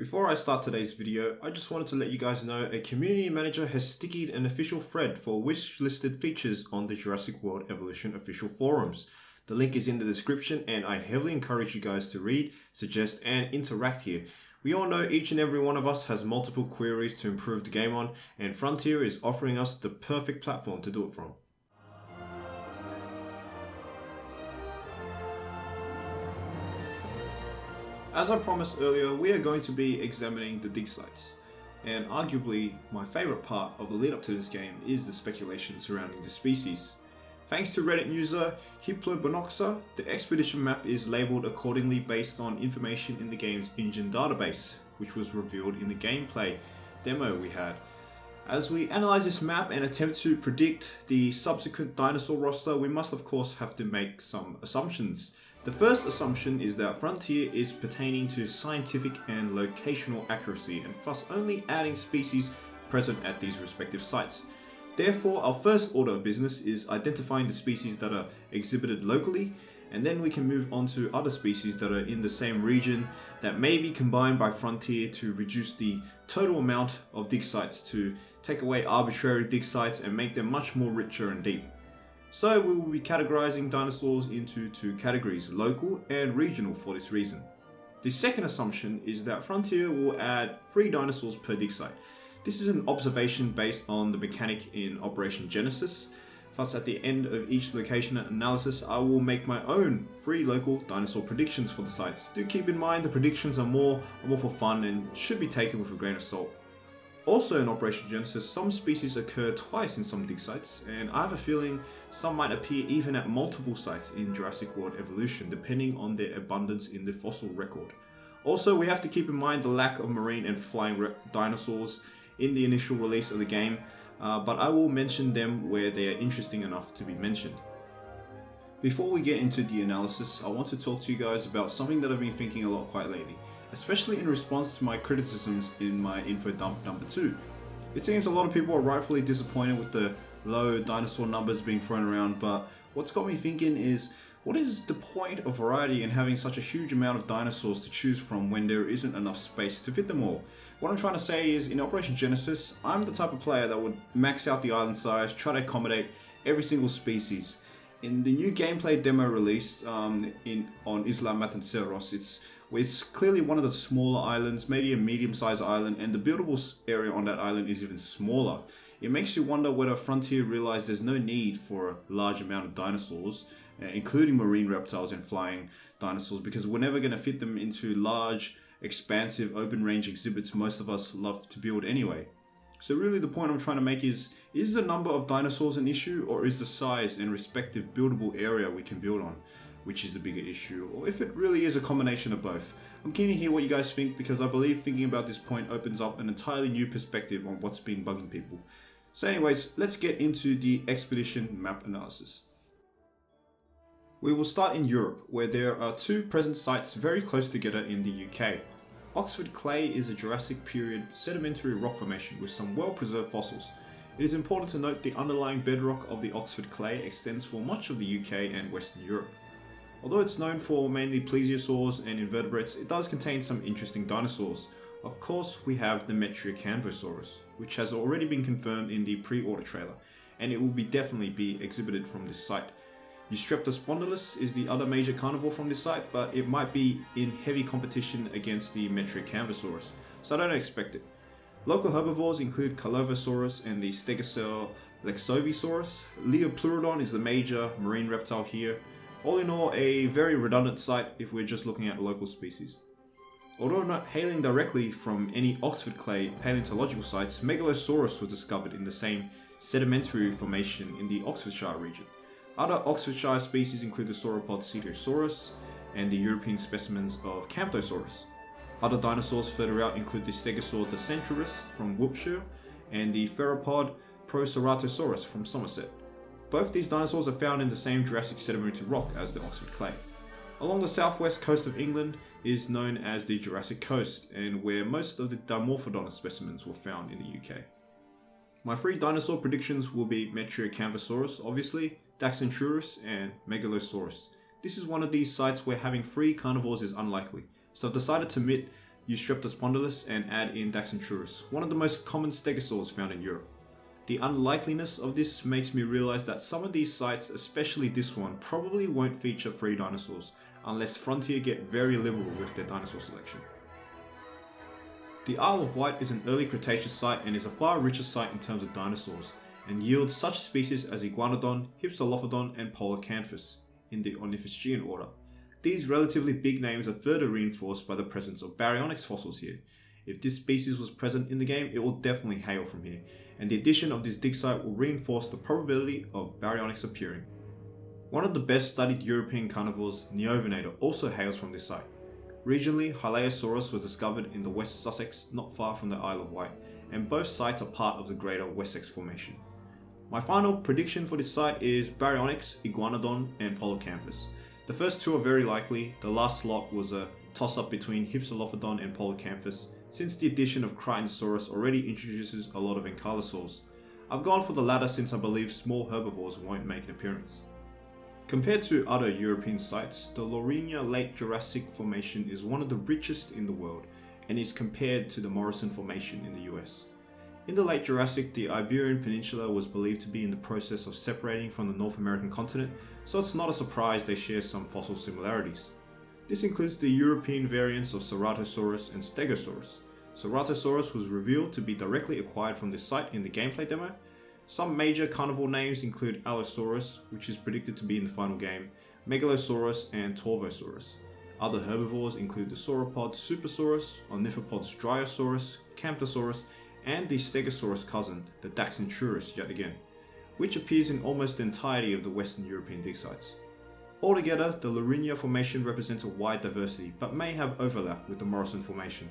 Before I start today's video, I just wanted to let you guys know a community manager has stickied an official thread for wish-listed features on the Jurassic World Evolution official forums. The link is in the description and I heavily encourage you guys to read, suggest and interact here. We all know each and every one of us has multiple queries to improve the game on, and Frontier is offering us the perfect platform to do it from. As I promised earlier, we are going to be examining the dig sites, and arguably my favourite part of the lead up to this game is the speculation surrounding the species. Thanks to Reddit user Hiplobonoxa, the expedition map is labelled accordingly based on information in the game's engine database, which was revealed in the gameplay demo we had. As we analyse this map and attempt to predict the subsequent dinosaur roster, we must of course have to make some assumptions. The first assumption is that Frontier is pertaining to scientific and locational accuracy and thus only adding species present at these respective sites. Therefore, our first order of business is identifying the species that are exhibited locally, and then we can move on to other species that are in the same region that may be combined by Frontier to reduce the total amount of dig sites, to take away arbitrary dig sites and make them much more richer and deep. So we will be categorizing dinosaurs into two categories, local and regional, for this reason. The second assumption is that Frontier will add 3 dinosaurs per dig site. This is an observation based on the mechanic in Operation Genesis. Thus, at the end of each location analysis, I will make my own 3 local dinosaur predictions for the sites. Do keep in mind the predictions are more for fun and should be taken with a grain of salt. Also in Operation Genesis, some species occur twice in some dig sites, and I have a feeling some might appear even at multiple sites in Jurassic World Evolution, depending on their abundance in the fossil record. Also, we have to keep in mind the lack of marine and flying dinosaurs in the initial release of the game, but I will mention them where they are interesting enough to be mentioned. Before we get into the analysis, I want to talk to you guys about something that I've been thinking a lot quite lately, especially in response to my criticisms in my info dump number 2. It seems a lot of people are rightfully disappointed with the low dinosaur numbers being thrown around, but what's got me thinking is, what is the point of variety in having such a huge amount of dinosaurs to choose from when there isn't enough space to fit them all? What I'm trying to say is, in Operation Genesis, I'm the type of player that would max out the island size, try to accommodate every single species. In the new gameplay demo released on Isla Matanceros, it's clearly one of the smaller islands, maybe a medium-sized island, and the buildable area on that island is even smaller. It makes you wonder whether Frontier realized there's no need for a large amount of dinosaurs, including marine reptiles and flying dinosaurs, because we're never going to fit them into large, expansive, open-range exhibits most of us love to build anyway. So really the point I'm trying to make is the number of dinosaurs an issue, or is the size and respective buildable area we can build on which is the bigger issue, or if it really is a combination of both? I'm keen to hear what you guys think, because I believe thinking about this point opens up an entirely new perspective on what's been bugging people. So anyways, let's get into the expedition map analysis. We will start in Europe, where there are 2 present sites very close together in the UK. Oxford Clay is a Jurassic period sedimentary rock formation with some well-preserved fossils. It is important to note the underlying bedrock of the Oxford Clay extends for much of the UK and Western Europe. Although it's known for mainly plesiosaurs and invertebrates, it does contain some interesting dinosaurs. Of course, we have the Metriacanthosaurus, which has already been confirmed in the pre-order trailer, and it will definitely be exhibited from this site. Eustreptospondylus is the other major carnivore from this site, but it might be in heavy competition against the Metriacanthosaurus, so I don't expect it. Local herbivores include Carlovosaurus and the Stegosaur Lexovisaurus. Leopleurodon is the major marine reptile here. All in all, a very redundant site if we're just looking at local species. Although not hailing directly from any Oxford Clay paleontological sites, Megalosaurus was discovered in the same sedimentary formation in the Oxfordshire region. Other Oxfordshire species include the sauropod Celosaurus and the European specimens of Camptosaurus. Other dinosaurs further out include the Stegosaur Decentris from Wiltshire and the theropod Proceratosaurus from Somerset. Both these dinosaurs are found in the same Jurassic sedimentary rock as the Oxford Clay. Along the southwest coast of England is known as the Jurassic Coast, and where most of the Dimorphodon specimens were found in the UK. My 3 dinosaur predictions will be Metriacanthosaurus, obviously, Daxenturus, and Megalosaurus. This is one of these sites where having 3 carnivores is unlikely, so I've decided to omit use Streptospondylus and add in Daxantrurus, one of the most common stegosaurs found in Europe. The unlikeliness of this makes me realize that some of these sites, especially this one, probably won't feature free dinosaurs unless Frontier get very liberal with their dinosaur selection. The Isle of Wight is an early Cretaceous site and is a far richer site in terms of dinosaurs, and yields such species as Iguanodon, Hypsilophodon and Polycanthus in the Ornithischian order. These relatively big names are further reinforced by the presence of Baryonyx fossils here. If this species was present in the game, it will definitely hail from here, and the addition of this dig site will reinforce the probability of Baryonyx appearing. One of the best studied European carnivores, Neovenator, also hails from this site. Regionally, Hylaeosaurus was discovered in the West Sussex, not far from the Isle of Wight, and both sites are part of the greater Wessex Formation. My final prediction for this site is Baryonyx, Iguanodon and Polycanthus. The first two are very likely. The last slot was a toss-up between Hypsilophodon and Polycanthus, since the addition of Crichtonsaurus already introduces a lot of ankylosaurs. I've gone for the latter since I believe small herbivores won't make an appearance. Compared to other European sites, the LOURINHÄ Late Jurassic Formation is one of the richest in the world and is compared to the Morrison Formation in the US. In the late Jurassic, the Iberian Peninsula was believed to be in the process of separating from the North American continent, so it's not a surprise they share some fossil similarities. This includes the European variants of Ceratosaurus and Stegosaurus. Ceratosaurus was revealed to be directly acquired from this site in the gameplay demo. Some major carnivore names include Allosaurus, which is predicted to be in the final game, Megalosaurus and Torvosaurus. Other herbivores include the sauropod Supersaurus, Ornithopods Dryosaurus, Camptosaurus, and the Stegosaurus cousin, the Daxantrurus yet again, which appears in almost the entirety of the Western European dig sites. Altogether, the LOURINHÄ Formation represents a wide diversity, but may have overlap with the Morrison Formation.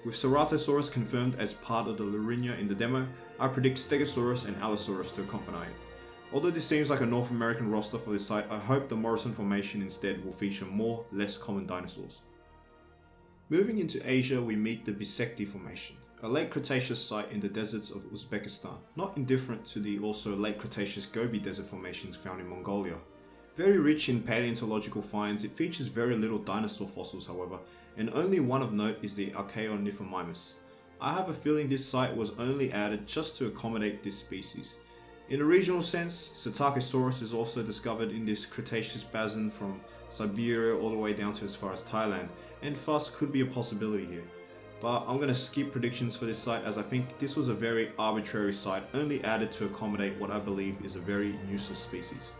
With Ceratosaurus confirmed as part of the LOURINHÄ in the demo, I predict Stegosaurus and Allosaurus to accompany it. Although this seems like a North American roster for this site, I hope the Morrison Formation instead will feature more, less common dinosaurs. Moving into Asia, we meet the BISSEKTY Formation, a late Cretaceous site in the deserts of Uzbekistan, not indifferent to the also late Cretaceous Gobi Desert formations found in Mongolia. Very rich in paleontological finds, it features very little dinosaur fossils however, and only one of note is the Archaeonyphomimus. I have a feeling this site was only added just to accommodate this species. In a regional sense, Psittacosaurus is also discovered in this Cretaceous basin from Siberia all the way down to as far as Thailand, and thus could be a possibility here. But I'm going to skip predictions for this site as I think this was a very arbitrary site only added to accommodate what I believe is a very useless species.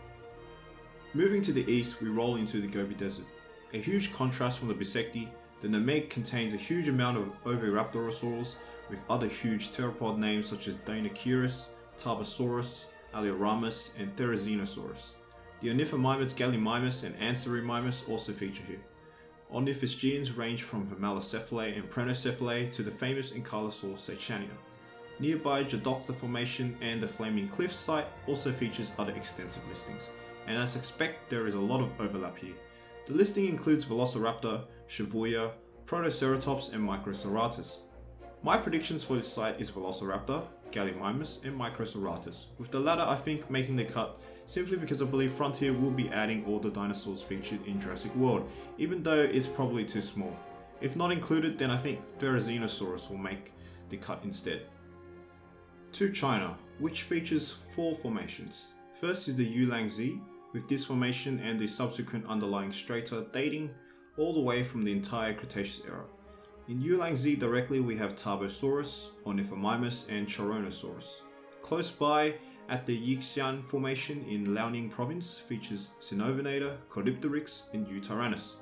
Moving to the east, we roll into the Gobi Desert. A huge contrast from the BISSEKTY, the NEMEGT contains a huge amount of Oviraptorosaurs with other huge theropod names such as Deinonychus, Tarbosaurus, Alioramus, and Therizinosaurus. The Ornithomimids Gallimimus and Anserimimus also feature here. Ornithischians range from Homalocephalae and Prenocephalae to the famous ankylosaur Seychania. Nearby Jadocta Formation and the Flaming Cliffs site also features other extensive listings, and as expected there is a lot of overlap here. The listing includes Velociraptor, Shibuya, Protoceratops and Microceratus. My predictions for this site is Velociraptor, Gallimimus and Microceratus, with the latter I think making the cut simply because I believe Frontier will be adding all the dinosaurs featured in Jurassic World, even though it's probably too small. If not included, then I think Therizinosaurus will make the cut instead. To China, which features 4 formations. First is the Yulangzhe, with this formation and the subsequent underlying strata dating all the way from the entire Cretaceous era. In Yulangzhe directly we have Tarbosaurus, Ornithomimus and Charonosaurus. Close by, at the Yixian Formation in Liaoning Province features Cynovenator, Caudipteryx and Yutyrannus.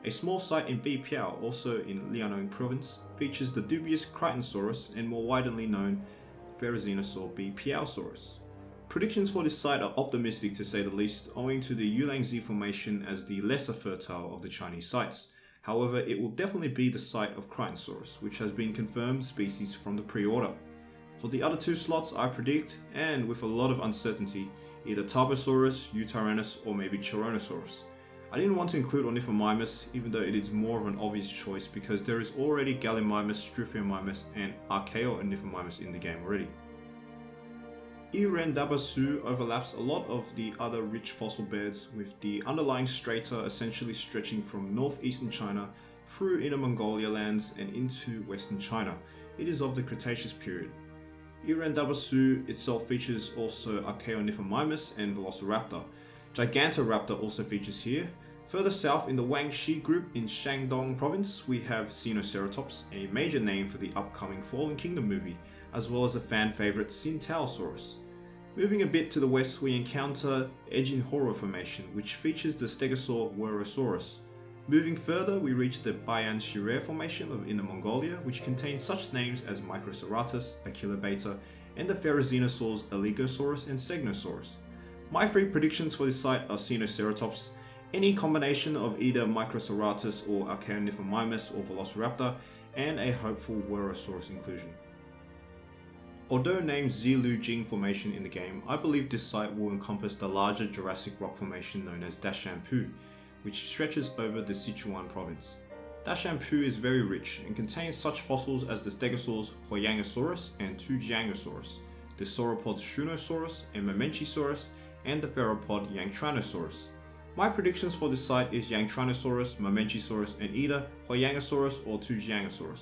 A small site in Bipiao, also in Liaoning Province, features the dubious Crichtonsaurus and more widely known Therizinosaur Bipiaosaurus. Predictions for this site are optimistic to say the least, owing to the Yulangzhe Formation as the lesser fertile of the Chinese sites. However, it will definitely be the site of Crichtonsaurus, which has been confirmed species from the pre-order. For the other 2 slots I predict, and with a lot of uncertainty, either Tarbosaurus, Yutyrannus or maybe Charonosaurus. I didn't want to include Ornithomimus even though it is more of an obvious choice because there is already Gallimimus, Struthiomimus and Archaeornithomimus in the game already. IREN DABASU overlaps a lot of the other rich fossil beds, with the underlying strata essentially stretching from northeastern China through Inner Mongolia lands and into Western China. It is of the Cretaceous period. IREN DABASU itself features also Archaeoniphomimus and Velociraptor. Gigantoraptor also features here. Further south in the Wangxi group in Shandong province, we have Sinoceratops, a major name for the upcoming Fallen Kingdom movie, as well as a fan favourite Sintaosaurus. Moving a bit to the west, we encounter Ejinhoro Formation, which features the Stegosaur Wuerhosaurus. Moving further, we reach the Bayan-Shire Formation of Inner Mongolia, which contains such names as Microceratus, Achillobeta, and the Therizinosaurs Aligosaurus and Segnosaurus. My three predictions for this site are Sinoceratops, any combination of either Microceratus or Archaeoniphomimus or Velociraptor, and a hopeful Wuerhosaurus inclusion. Although named ZILIUJING Formation in the game, I believe this site will encompass the larger Jurassic rock formation known as DASHANPU, which stretches over the Sichuan province. DASHANPU is very rich and contains such fossils as the Stegosaurs Huayangosaurus and Tujiangosaurus, the sauropods Shunosaurus and Mamenchisaurus, and the theropod Yangtranosaurus. My predictions for this site is Yangtranosaurus, Mamenchisaurus, and either Huayangosaurus or Tujiangosaurus.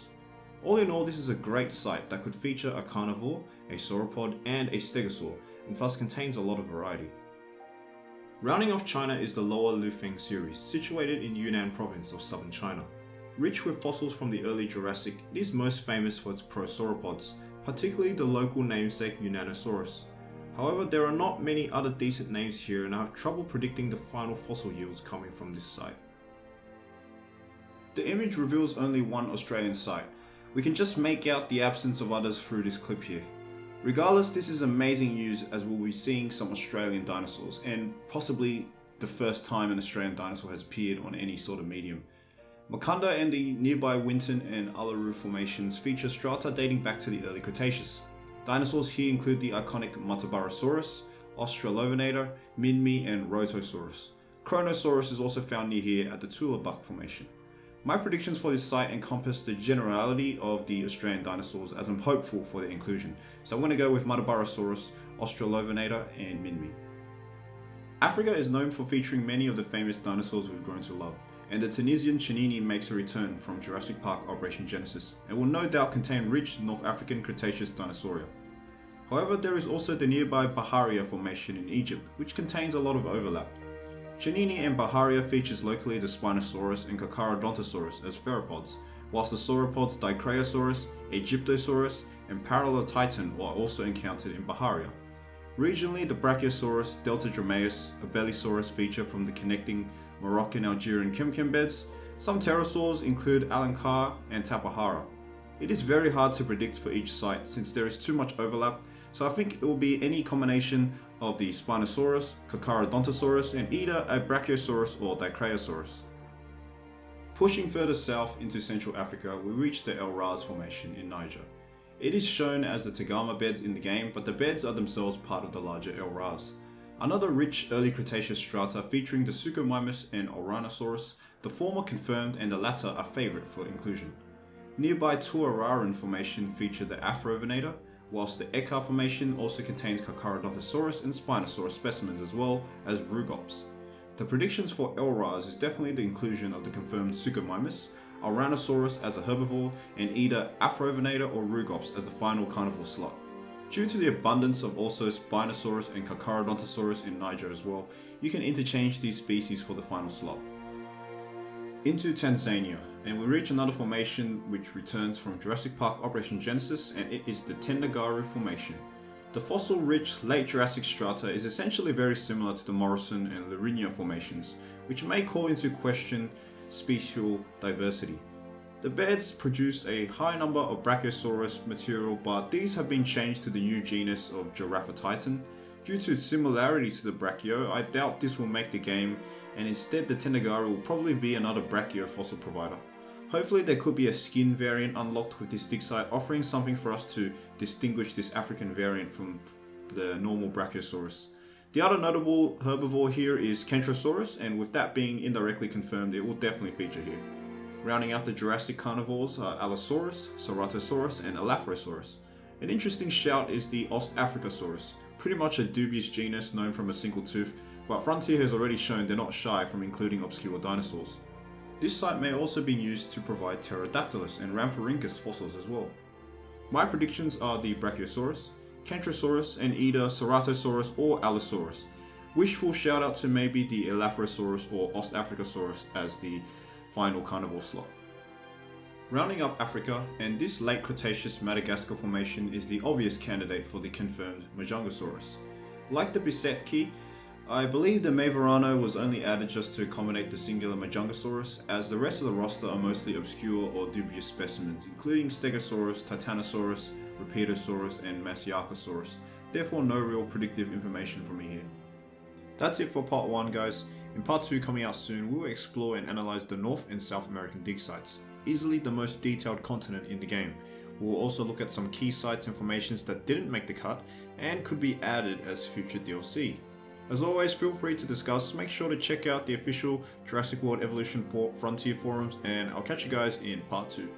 All in all, this is a great site that could feature a carnivore, a sauropod, and a stegosaur, and thus contains a lot of variety. Rounding off China is the Lower Lufeng series, situated in Yunnan province of southern China. Rich with fossils from the early Jurassic, it is most famous for its prosauropods, particularly the local namesake Yunnanosaurus. However, there are not many other decent names here, and I have trouble predicting the final fossil yields coming from this site. The image reveals only one Australian site. We can just make out the absence of others through this clip here. Regardless, this is amazing news as we'll be seeing some Australian dinosaurs, and possibly the first time an Australian dinosaur has appeared on any sort of medium. MACKUNDA and the nearby Winton and Uluru formations feature strata dating back to the early Cretaceous. Dinosaurs here include the iconic Matabarosaurus, Australovenator, Minmi, and Rotosaurus. Kronosaurus is also found near here at the Tulabuck Formation. My predictions for this site encompass the generality of the Australian dinosaurs, as I'm hopeful for their inclusion, so I'm going to go with Matabarosaurus, Australovenator, and Minmi. Africa is known for featuring many of the famous dinosaurs we've grown to love, and the Tunisian CHENINI makes a return from Jurassic Park Operation Genesis, and will no doubt contain rich North African Cretaceous dinosauria. However, there is also the nearby Bahariya Formation in Egypt, which contains a lot of overlap. CHENINI and Bahariya features locally the Spinosaurus and Carcharodontosaurus as theropods, whilst the sauropods Dicraeosaurus, Egyptosaurus, and Paralleltitan are also encountered in Bahariya. Regionally, the Brachiosaurus, Deltadromeus, Abelisaurus feature from the connecting Moroccan-Algerian Kemkem beds. Some pterosaurs include Alencar and Tapahara. It is very hard to predict for each site since there is too much overlap, so I think it will be any combination of the Spinosaurus, Carcharodontosaurus, and either a Brachiosaurus or Dicraeosaurus. Pushing further south into Central Africa, we reach the ELRHAZ Formation in Niger. It is shown as the Tegama beds in the game, but the beds are themselves part of the larger ELRHAZ. Another rich early Cretaceous strata featuring the Suchomimus and Oranosaurus, the former confirmed and the latter a favourite for inclusion. Nearby Tuararan Formation feature the Afrovenator, whilst the Ekar Formation also contains Carcharodontosaurus and Spinosaurus specimens as well as Rugops. The predictions for ELRHAZ is definitely the inclusion of the confirmed Suchomimus, Oranosaurus as a herbivore, and either Afrovenator or Rugops as the final carnivore slot. Due to the abundance of also Spinosaurus and Carcharodontosaurus in Niger as well, you can interchange these species for the final slot. Into Tanzania, and we reach another formation which returns from Jurassic Park Operation Genesis, and it is the Tendaguru Formation. The fossil-rich late Jurassic strata is essentially very similar to the Morrison and LOURINHÄ formations, which may call into question special diversity. The beds produce a high number of Brachiosaurus material, but these have been changed to the new genus of Giraffatitan. Due to its similarity to the Brachio, I doubt this will make the game, and instead the Tendaguru will probably be another Brachio fossil provider. Hopefully there could be a skin variant unlocked with this dig site, offering something for us to distinguish this African variant from the normal Brachiosaurus. The other notable herbivore here is Kentrosaurus, and with that being indirectly confirmed, it will definitely feature here. Rounding out the Jurassic carnivores are Allosaurus, Ceratosaurus, and Elaphrosaurus. An interesting shout is the Ostafricasaurus, pretty much a dubious genus known from a single tooth, but Frontier has already shown they're not shy from including obscure dinosaurs. This site may also be used to provide Pterodactylus and Rhamphorhynchus fossils as well. My predictions are the Brachiosaurus, Kentrosaurus, and either Ceratosaurus or Allosaurus. Wishful shout out to maybe the Elaphosaurus or Ostafricasaurus as the final carnivore slot. Rounding up Africa, and this late Cretaceous Madagascar formation is the obvious candidate for the confirmed Majungasaurus. Like the BISSEKTY, I believe the MAEVARANO was only added just to accommodate the singular Majungasaurus, as the rest of the roster are mostly obscure or dubious specimens, including Stegosaurus, Titanosaurus, Rapidosaurus, and Masiakasaurus, therefore no real predictive information from me here. That's it for part 1 guys. In part 2 coming out soon, we will explore and analyse the North and South American dig sites, easily the most detailed continent in the game. We will also look at some key sites and formations that didn't make the cut and could be added as future DLC. As always, feel free to discuss, make sure to check out the official Jurassic World Evolution Frontier forums, and I'll catch you guys in part 2.